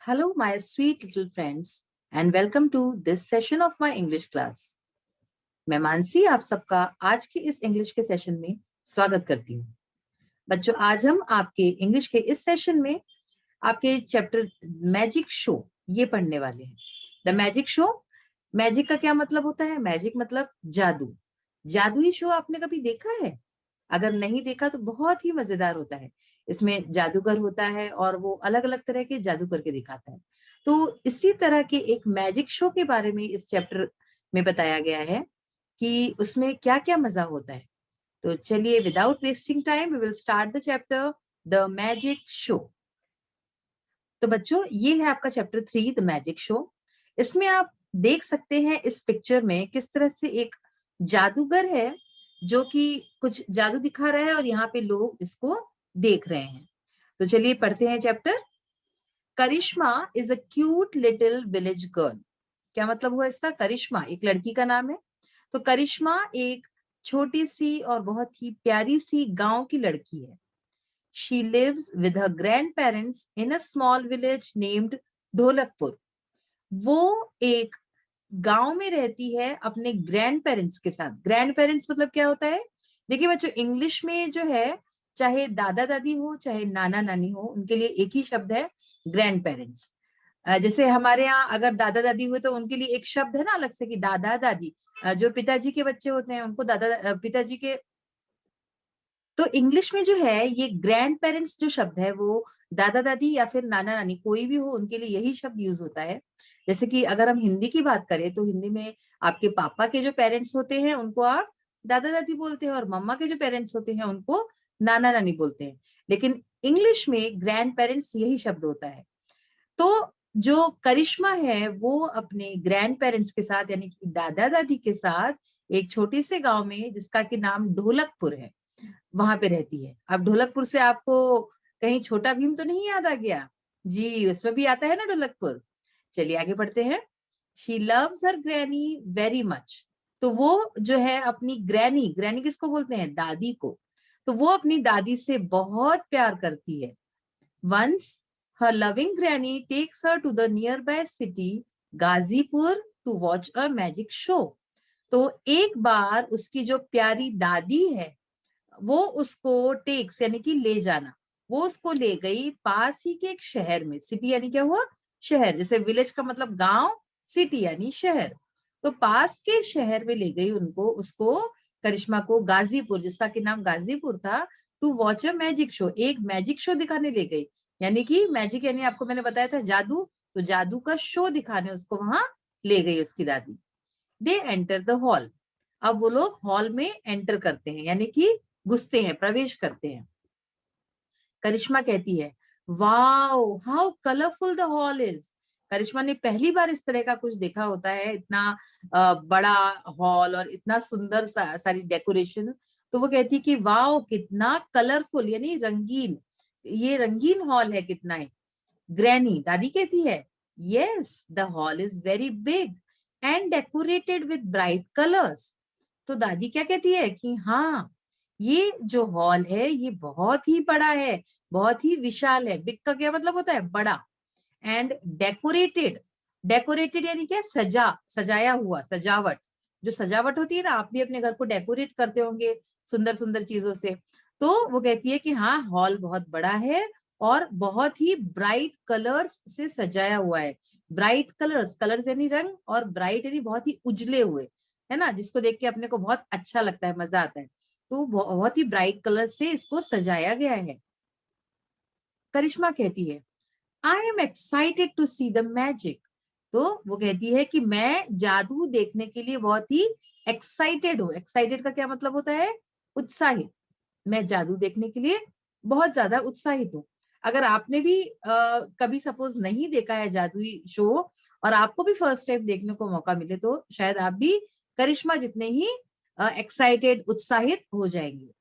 Hello, my sweet little friends, and welcome to this session of my English class. मैं मानसी आप सबका आज के इस इंग्लिश के सेशन में स्वागत करती हूँ। बच्चों, आज हम आपके इंग्लिश के इस सेशन में आपके चैप्टर मैजिक शो ये पढ़ने वाले हैं। द मैजिक शो, मैजिक का क्या मतलब होता है? मैजिक मतलब जादू। जादुई शो आपने कभी देखा है? अगर नहीं देखा तो बहुत ही मजेदार होता है। इसमें जादूगर होता है और वो अलग अलग तरह के जादू करके दिखाता है। तो इसी तरह के एक मैजिक शो के बारे में इस चैप्टर में बताया गया है कि उसमें क्या क्या मजा होता है। तो चलिए, without wasting time we will start the chapter the magic show. तो बच्चों, ये है आपका चैप्टर 3 द मैजिक शो। इसमें आप देख सकते हैं इस पिक्चर में किस तरह से एक जादूगर है जो कि कुछ जादू दिखा रहा है और यहाँ पे लोग इसको देख रहे हैं। तो चलिए पढ़ते हैं chapter. Karishma is a cute little village girl. क्या मतलब हुआ इसका? करिश्मा एक लड़की का नाम है। तो करिश्मा एक छोटी सी और बहुत ही प्यारी सी गांव की लड़की है। She lives with her grandparents in a small village named Dholakpur. वो एक गांव में रहती है अपने ग्रैंड पेरेंट्स के साथ। ग्रैंड पेरेंट्स मतलब क्या होता है? देखिए बच्चों, इंग्लिश में जो है, चाहे दादा दादी हो चाहे नाना नानी हो, उनके लिए एक ही शब्द है, ग्रैंड पेरेंट्स। जैसे हमारे यहाँ अगर दादा दादी हुए तो उनके लिए एक शब्द है ना अलग से कि दादा दादी। जो पिताजी के बच्चे होते हैं उनको पिताजी के। तो इंग्लिश में जो है ये ग्रैंड पेरेंट्स जो शब्द है वो दादा दादी या फिर नाना नानी कोई भी हो उनके लिए यही शब्द यूज होता है। जैसे कि अगर हम हिंदी की बात करें तो हिंदी में आपके पापा के जो पेरेंट्स होते हैं उनको आप दादा दादी बोलते हैं और मम्मा के जो पेरेंट्स होते हैं उनको नाना नानी बोलते हैं। लेकिन इंग्लिश में ग्रैंड पेरेंट्स यही शब्द होता है। तो जो करिश्मा है वो अपने ग्रैंड पेरेंट्स के साथ यानी कि दादा दादी के साथ एक छोटे से गांव में जिसका कि नाम ढोलकपुर है, वहां पे रहती है। अब ढोलकपुर से आपको कहीं छोटा भीम तो नहीं याद आ गया? जी, उसमें भी आता है ना ढोलकपुर। चलिए आगे बढ़ते हैं। She loves her granny very much. तो वो जो है अपनी ग्रैनी, ग्रैनी किसको बोलते हैं? दादी को। तो वो अपनी दादी से बहुत प्यार करती है। Once, her loving granny takes her to the nearby city, Gazipur, to watch a magic show. तो एक बार उसकी जो प्यारी दादी है वो उसको टेक्स यानी कि ले जाना, वो उसको ले गई पास ही के एक शहर में। सिटी यानी क्या हुआ? शहर। जैसे विलेज का मतलब गांव, सिटी यानी शहर। तो पास के शहर में ले गई उनको, उसको, करिश्मा को, गाजीपुर, जिसका कि नाम गाजीपुर था, to watch a magic show, एक मैजिक शो दिखाने ले गई। यानी कि मैजिक यानी आपको मैंने बताया था जादू, तो जादू का शो दिखाने उसको वहां ले गई उसकी दादी। They enter the hall. अब वो लोग हॉल में एंटर करते हैं यानी कि घुसते हैं, प्रवेश करते हैं। करिश्मा कहती है, wow how colourful the hall is. Karishma ने पहली बार इस तरह का कुछ देखा होता है, इतना बड़ा हॉल और इतना सुंदर सारी डेकोरेशन। तो वो कहती है कि वाओ कितना कलरफुल यानी रंगीन, ये रंगीन हॉल है कितना है। ग्रैनी दादी कहती है, yes the hall is very big and decorated with bright colours. तो दादी क्या कहती है कि हाँ, ये जो हॉल है ये बहुत ही बड़ा है, बहुत ही विशाल है। बिग का क्या मतलब होता है? बड़ा। एंड डेकोरेटेड, डेकोरेटेड यानी क्या? सजाया हुआ, सजावट। जो सजावट होती है ना, आप भी अपने घर को डेकोरेट करते होंगे सुंदर सुंदर चीजों से। तो वो कहती है कि हाँ, हॉल बहुत बड़ा है और बहुत ही ब्राइट कलर्स से सजाया हुआ है। ब्राइट कलर्स, कलर्स यानी रंग, और ब्राइट यानी बहुत ही उजले हुए, है ना, जिसको देख के अपने को बहुत अच्छा लगता है, मजा आता है। तो बहुत ही ब्राइट कलर से इसको सजाया गया है। करिश्मा कहती है, I am excited to see the magic. तो वो कहती है कि मैं जादू देखने के लिए बहुत ही एक्साइटेड हूँ। एक्साइटेड का क्या मतलब होता है? उत्साहित। मैं जादू देखने के लिए बहुत ज्यादा उत्साहित हूँ। अगर आपने भी कभी सपोज नहीं देखा है जादुई शो और आपको भी फर्स्ट टाइम देखने को मौका मिले तो शायद आप भी करिश्मा जितने ही एक्साइटेड, उत्साहित हो जाएंगे।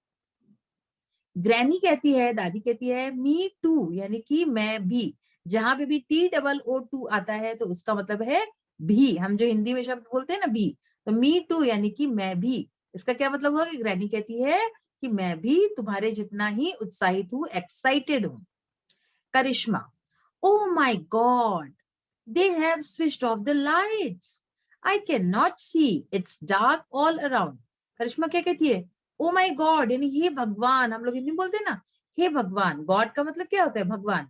ग्रैनी कहती है, दादी कहती है, मी टू यानी कि मैं भी। जहां पे भी TOO आता है तो उसका मतलब है भी। हम जो हिंदी में शब्द बोलते हैं ना भी, तो मी टू यानी कि मैं भी। इसका क्या मतलब हुआ कि ग्रैनी कहती है कि मैं भी तुम्हारे जितना ही उत्साहित हूँ, एक्साइटेड हूँ। करिश्मा, Oh my God, they have switched off the lights. I cannot see. It's dark all around. करिश्मा क्या कहती है? Oh my God, यानी हे भगवान, हम लोग हिंदी में बोलते हैं ना, हे भगवान. गॉड का मतलब क्या होता है? भगवान.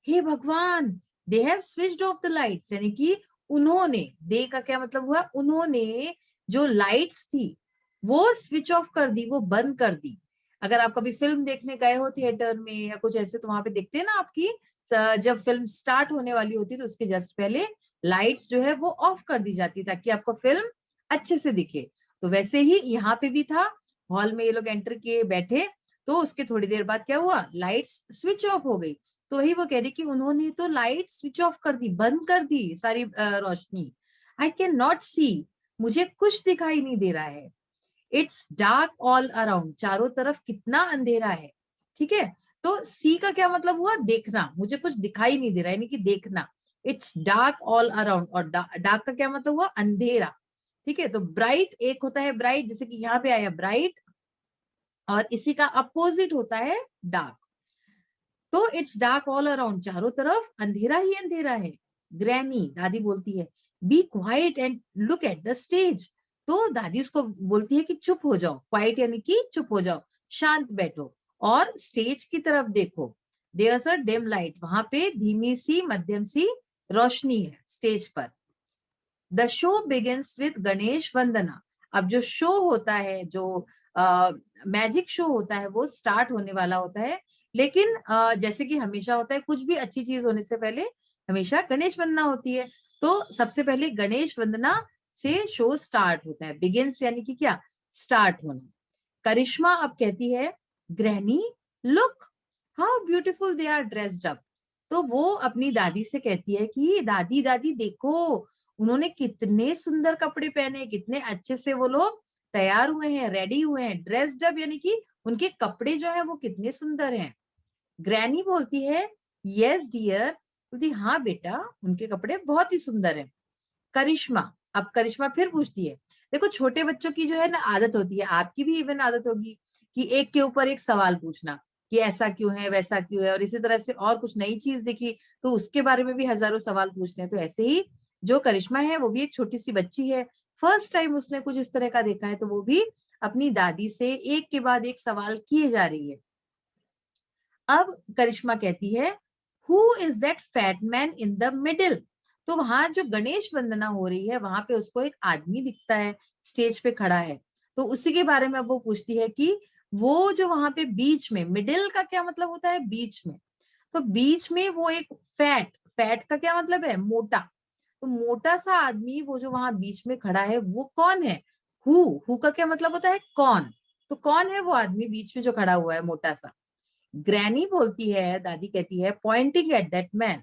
हे भगवान, they have switched off the lights, यानी कि उन्होंने, दे का क्या मतलब हुआ? उन्होंने जो लाइट्स थी वो स्विच ऑफ कर दी, वो बंद कर दी. अगर आप कभी फिल्म देखने गए हो थिएटर में या कुछ ऐसे, तो वहां पे देखते हैं ना आपकी जब फिल्म स्टार्ट होने वाली होती है तो उसके जस्ट पहले लाइट्स जो है वो ऑफ कर दी जाती ताकि आपको फिल्म अच्छे से दिखे. तो वैसे ही यहाँ पे भी था. हॉल में ये लोग एंटर किए, बैठे, तो उसके थोड़ी देर बाद क्या हुआ? लाइट्स स्विच ऑफ हो गई. तो वही वो कह रही कि उन्होंने तो लाइट स्विच ऑफ कर दी, बंद कर दी सारी रोशनी. आई कैन नॉट सी, मुझे कुछ दिखाई नहीं दे रहा है. इट्स डार्क ऑल अराउंड, चारों तरफ कितना अंधेरा है. ठीक है. तो सी का क्या मतलब हुआ? देखना, मुझे कुछ दिखाई नहीं दे रहा है, यानी कि देखना. इट्स डार्क ऑल अराउंड, और डार्क का क्या मतलब हुआ? अंधेरा. ठीक है. तो ब्राइट एक होता है ब्राइट, जैसे कि यहाँ पे आया ब्राइट, और इसी का अपोजिट होता है डार्क. तो इट्स डार्क ऑल अराउंड, चारों तरफ अंधेरा ही अंधेरा है. ग्रैनी, दादी बोलती है, be quiet and look at the stage. तो दादी उसको बोलती है कि चुप हो जाओ. क्वाइट यानी कि चुप हो जाओ, शांत बैठो, और स्टेज की तरफ देखो. देयर्स अ डिम लाइट, वहां पे धीमी सी मध्यम सी रोशनी है स्टेज पर. The show begins with Ganesh Vandana. अब जो शो होता है, जो मैजिक शो होता है, वो स्टार्ट होने वाला होता है. लेकिन जैसे कि हमेशा होता है, कुछ भी अच्छी चीज होने से पहले हमेशा गणेश वंदना होती है. तो सबसे पहले गणेश वंदना से शो स्टार्ट होता है. बिगिंस यानी कि क्या? स्टार्ट होना. करिश्मा अब कहती है, granny look how beautiful they are dressed up. तो वो अपनी दादी से कहती है कि दादी दादी देखो, उन्होंने कितने सुंदर कपड़े पहने, कितने अच्छे से वो लोग तैयार हुए हैं, रेडी हुए हैं. ड्रेस्ड अप यानी कि उनके कपड़े जो है वो कितने सुंदर हैं. ग्रैनी बोलती है, यस डियर. बोलती हाँ बेटा, उनके कपड़े बहुत ही सुंदर हैं. करिश्मा, अब करिश्मा फिर पूछती है, देखो छोटे बच्चों की जो है ना आदत होती है, आपकी भी इवन आदत होगी, कि एक के ऊपर एक सवाल पूछना, कि ऐसा क्यों है, वैसा क्यों है, और इसी तरह से और कुछ नई चीज दिखी तो उसके बारे में भी हजारों सवाल पूछते हैं. तो ऐसे ही जो करिश्मा है वो भी एक छोटी सी बच्ची है, फर्स्ट टाइम उसने कुछ इस तरह का देखा है, तो वो भी अपनी दादी से एक के बाद एक सवाल किए जा रही है. अब करिश्मा कहती है, who is that fat man in the middle. तो वहां जो गणेश वंदना हो रही है, वहां पे उसको एक आदमी दिखता है, स्टेज पे खड़ा है. तो उसी के बारे में वो पूछती है कि वो जो वहां पे बीच में, मिडिल का क्या मतलब होता है? बीच में. तो बीच में वो एक फैट, फैट का क्या मतलब है? मोटा. तो मोटा सा आदमी वो जो वहां बीच में खड़ा है वो कौन है? हु का क्या मतलब होता है? कौन. तो कौन है वो आदमी बीच में जो खड़ा हुआ है मोटा सा? ग्रैनी बोलती है, दादी कहती है, पॉइंटिंग एट दैट मैन.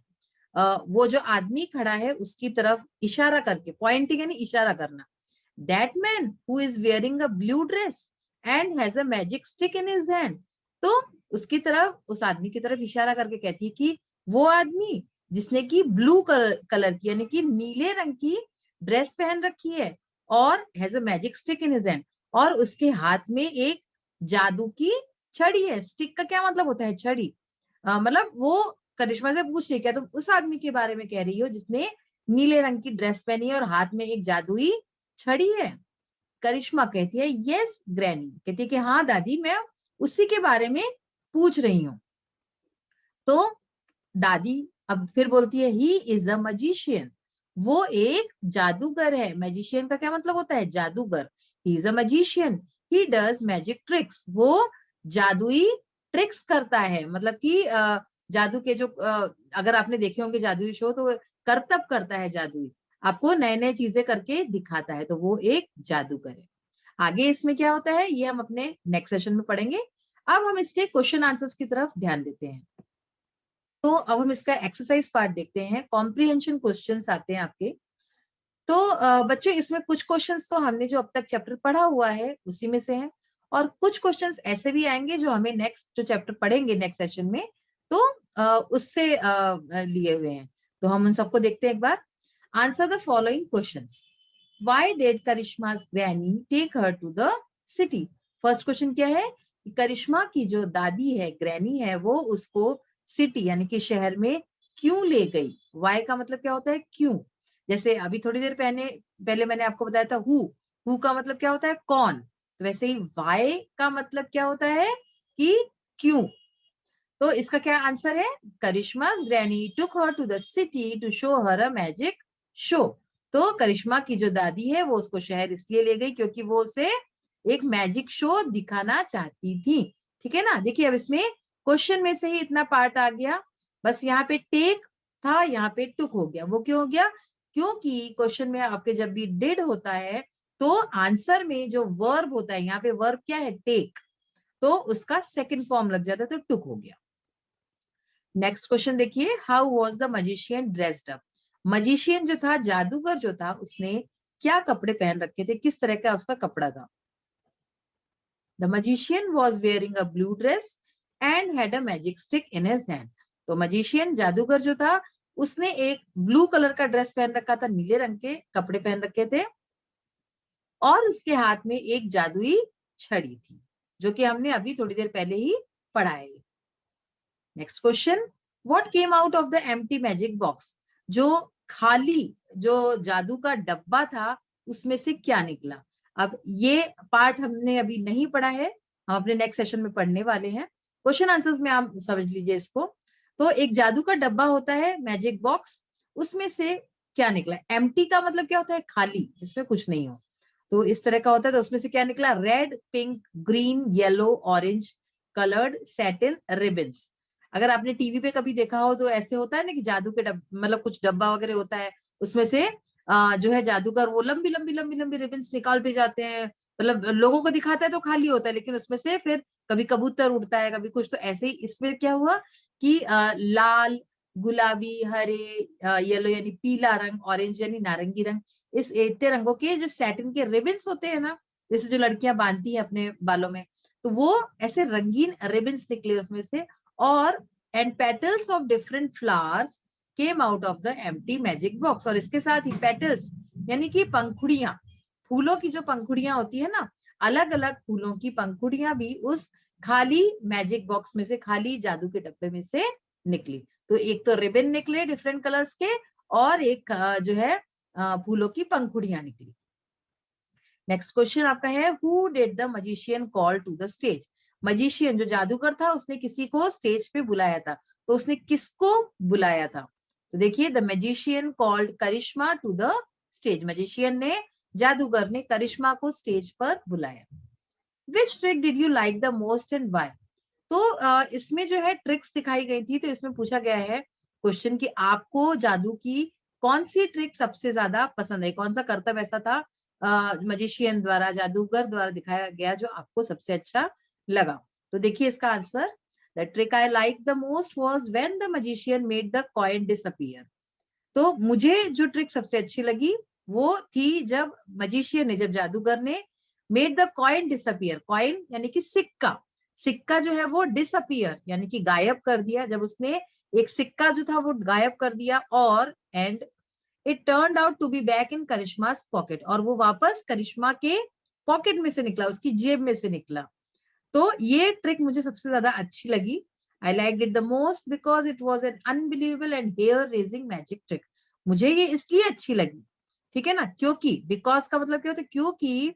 वो जो आदमी खड़ा है उसकी तरफ इशारा करके, पॉइंटिंग यानी इशारा करना. That man who is wearing a blue dress and has a magic stick in his hand. तो उसकी तरफ, उस आदमी की तरफ इशारा करके कहती है कि वो आदमी जिसने की ब्लू कलर की यानी कि नीले रंग की ड्रेस पहन रखी है, और has a magic stick in his hand, और उसके हाथ में एक जादू की छड़ी है. स्टिक का क्या मतलब होता है? छड़ी. मतलब वो करिश्मा से पूछ रही, क्या तुम उस आदमी के बारे में कह रही हो जिसने नीले रंग की ड्रेस पहनी है और हाथ में एक जादुई छड़ी है? करिश्मा कहती है, यस ग्रैनी. कहती है कि हाँ दादी, मैं उसी के बारे में पूछ रही हूँ. तो दादी अब फिर बोलती है, ही इज अ मजिशियन. वो एक जादूगर है. मैजिशियन का क्या मतलब होता है? जादूगर. He is a magician, he does magic tricks. वो जादुई ट्रिक्स करता है, मतलब कि जादू के जो अगर आपने देखे होंगे जादुई शो, तो करतब करता है जादुई, आपको नए नए चीजें करके दिखाता है. तो वो एक जादूगर है. आगे इसमें क्या होता है ये हम अपने नेक्स्ट सेशन में पढ़ेंगे. अब हम इसके क्वेश्चन आंसर्स की तरफ ध्यान देते हैं. तो अब हम इसका एक्सरसाइज पार्ट देखते हैं. कॉम्प्रिहेंशन क्वेश्चंस आते हैं आपके. तो बच्चों, इसमें कुछ क्वेश्चंस तो हमने जो अब तक चैप्टर पढ़ा हुआ है उसी में से हैं, और कुछ क्वेश्चंस ऐसे भी आएंगे जो हमें नेक्स्ट जो चैप्टर पढ़ेंगे नेक्स्ट सेशन में, तो उससे लिए हुए हैं. तो हम उन सबको देखते हैं एक बार. Answer the following questions. Why did Karishma's granny take her to the city. First question क्या है? कि करिश्मा की जो दादी है, ग्रैनी है, वो उसको सिटी यानी कि शहर में क्यों ले गई? वाई का मतलब क्या होता है? क्यों। जैसे अभी थोड़ी देर पहले मैंने आपको बताया था हु का मतलब क्या होता है? कौन। तो वैसे ही वाई का मतलब क्या होता है कि क्यों। तो इसका क्या आंसर है? करिश्मा's granny took her to the city to show her a magic show। तो करिश्मा की जो दादी है वो उसको शहर इसलिए ले गई क्योंकि वो उसे एक मैजिक शो दिखाना चाहती थी। ठीक है ना। देखिए अब इसमें क्वेश्चन में से ही इतना पार्ट आ गया। बस यहाँ पे टेक था, यहाँ पे टुक हो गया। वो क्यों हो गया? क्योंकि क्वेश्चन में आपके जब भी डिड होता है तो आंसर में जो वर्ब होता है, यहाँ पे वर्ब क्या है? टेक, तो उसका सेकंड फॉर्म लग जाता है, तो टुक हो गया। नेक्स्ट क्वेश्चन देखिए, how was the magician dressed up? Magician जो था, जादूगर जो था, उसने क्या कपड़े पहन रखे थे? किस तरह का उसका कपड़ा था? The magician was wearing a blue dress and had a magic stick in his hand. तो मजिशियन जादूगर जो था उसने एक ब्लू कलर का ड्रेस पहन रखा था, नीले रंग के कपड़े पहन रखे थे, और उसके हाथ में एक जादुई छड़ी थी, जो कि हमने अभी थोड़ी देर पहले ही पढ़ा है। Next question, what came out of the empty magic box? जो खाली जो जादू का डब्बा था उसमें से क्या निकला? अब ये पार्ट हमने अभी नहीं पढ़ा है, हम अपने नेक्स्ट सेशन में पढ़ने वाले हैं। क्वेश्चन आंसर्स में आप समझ लीजिए इसको। तो एक जादू का डब्बा होता है, मैजिक बॉक्स, उसमें से क्या निकला? एम्प्टी का मतलब क्या होता है? खाली, जिसमें कुछ नहीं हो। तो इस तरह का होता है, तो उसमें से क्या निकला? Red, pink, green, yellow, orange coloured satin ribbons. अगर आपने टीवी पे कभी देखा हो तो ऐसे होता है ना कि जादू के मतलब कुछ डब्बा वगैरह होता है, उसमें से जो है जादूगर वो लंबी लंबी लंबी लंबी रिबन्स निकालते जाते हैं। मतलब लोगों को दिखाता है तो खाली होता है, लेकिन उसमें से फिर कभी कबूतर उड़ता है, कभी कुछ। तो ऐसे ही इसमें क्या हुआ कि लाल, गुलाबी, हरे, येलो यानी पीला रंग, ऑरेंज यानी नारंगी रंग, इस इतने रंगों के जो सैटिन के रिबन्स होते हैं ना, जैसे जो लड़कियां बांधती हैं अपने बालों में, तो वो ऐसे रंगीन रिबन्स निकले उसमें से। और and petals of different flowers came out of the empty magic box. और इसके साथ ही पेटल्स यानी कि पंखुड़ियां, फूलों की जो पंखुड़ियां होती है ना, अलग अलग फूलों की पंखुड़ियां भी उस खाली मैजिक बॉक्स में से, खाली जादू के डब्बे में से निकली। तो एक तो रिबन निकले डिफरेंट कलर्स के, और एक जो है फूलों की पंखुड़ियां निकली। नेक्स्ट क्वेश्चन आपका है, who did the magician call to the stage? Magician जो जादूगर था उसने किसी को स्टेज पे बुलाया था, तो उसने किसको बुलाया था? तो देखिए, the magician called Karishma to the stage. Magician ने, जादूगर ने करिश्मा को स्टेज पर बुलाया। Which trick did you like the most and why? तो इसमें जो है ट्रिक्स दिखाई गई थी, तो इसमें पूछा गया है क्वेश्चन कि आपको जादू की कौन सी ट्रिक सबसे ज्यादा पसंद है, कौन सा करतब ऐसा था मजिशियन द्वारा, जादूगर द्वारा दिखाया गया जो आपको सबसे अच्छा लगा? तो देखिए इसका answer, the trick I like the most was when the magician made the coin disappear. तो मुझे जो ट्रिक सबसे अच्छी लगी वो थी जब मजिशियन ने, जब जादूगर ने made the coin disappear, coin यानी कि सिक्का, सिक्का जो है वो डिसअपियर यानी कि गायब कर दिया, जब उसने एक सिक्का जो था वो गायब कर दिया, और and it turned out to be back in Karishma's pocket, और वो वापस करिश्मा के पॉकेट में से निकला, उसकी जेब में से निकला। तो ये ट्रिक मुझे सबसे ज्यादा अच्छी लगी। I like it the most because it was an unbelievable and hair raising magic trick. मुझे ये इसलिए अच्छी लगी, ठीक है ना, क्योंकि बिकॉज का मतलब क्या होता है? क्योंकि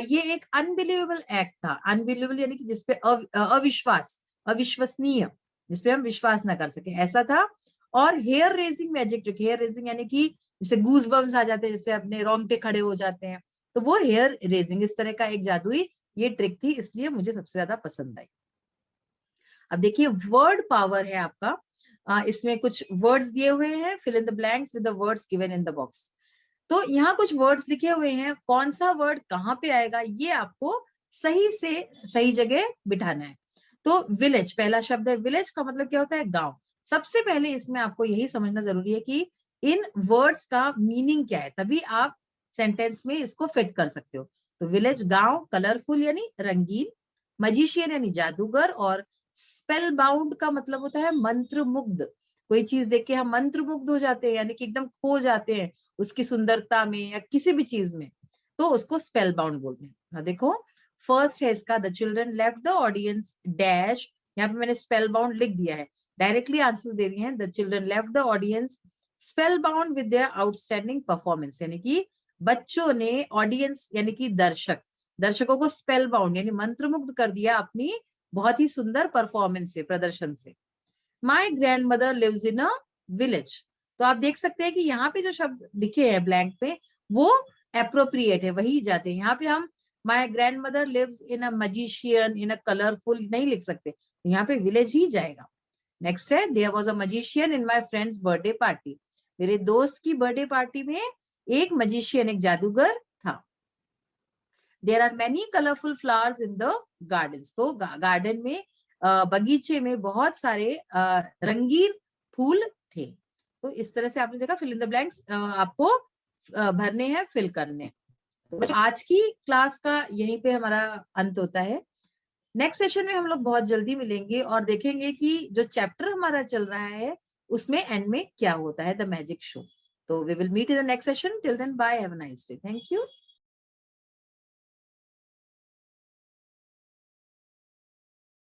ये एक अनबिलीवेबल एक्ट था। अनबिलीवेबल यानी कि जिसपे अविश्वास, अविश्वसनीय, जिसपे हम विश्वास ना कर सके, ऐसा था। और hair raising magic trick, hair raising यानी कि जैसे गूज बम्स आ जाते हैं, जैसे अपने रोंगटे खड़े हो जाते हैं, तो वो हेयर रेजिंग, इस तरह का एक जादुई ये ट्रिक थी, इसलिए मुझे सबसे ज्यादा पसंद आई। अब देखिए वर्ड पावर है आपका। इसमें कुछ वर्ड्स दिए हुए हैं, fill in the blanks with the words given in the box. तो यहाँ कुछ वर्ड्स लिखे हुए हैं, कौन सा वर्ड कहाँ पे आएगा ये आपको सही से सही जगह बिठाना है। तो विलेज पहला शब्द है। विलेज का मतलब क्या होता है? गांव। सबसे पहले इसमें आपको यही समझना जरूरी है कि इन वर्ड्स का मीनिंग क्या है, तभी आप सेंटेंस में इसको फिट कर सकते हो। तो विलेज गांव, कलरफुल यानी रंगीन, मजिशियन यानी जादूगर, और स्पेल बाउंड का मतलब होता है मंत्र मुग्ध। कोई चीज देख के हम मंत्र मुग्ध हो जाते हैं, यानी कि एकदम खो जाते हैं उसकी सुंदरता में या किसी भी चीज में, तो उसको स्पेल बाउंड बोलते हैं। हाँ देखो, फर्स्ट है इसका, the children left the audience dash, यहाँ पे मैंने स्पेल बाउंड लिख दिया है, डायरेक्टली आंसर्स दे रही हैं। The children left the audience spell bound with their outstanding performance, यानी कि बच्चों ने ऑडियंस यानी कि दर्शकों को स्पेल बाउंड यानी मंत्रमुग्ध कर दिया अपनी बहुत ही सुंदर परफॉर्मेंस से, प्रदर्शन से। My grandmother lives in a village, तो आप देख सकते हैं कि यहाँ पे जो शब्द लिखे हैं ब्लैंक पे वो एप्रोप्रिएट है, वही जाते हैं। यहाँ पे हम my grandmother lives in a magician in a colourful नहीं लिख सकते, यहाँ पे विलेज ही जाएगा। नेक्स्ट है, there was a magician in my friend's birthday party, मेरे दोस्त की बर्थडे पार्टी में एक मजिशियन, एक जादूगर था। There are many colourful flowers in the gardens, तो गार्डन में बगीचे में बहुत सारे रंगीन फूल थे। तो इस तरह से आपने देखा फिल इन द ब्लैंक्स आपको भरने हैं, फिल करने। तो आज की क्लास का यहीं पे हमारा अंत होता है। नेक्स्ट सेशन में हम लोग बहुत जल्दी मिलेंगे और देखेंगे कि जो चैप्टर हमारा चल रहा है उसमें एंड में क्या होता है, द मैजिक शो। तो we will meet in the next session. Till then bye, have a nice day, thank you.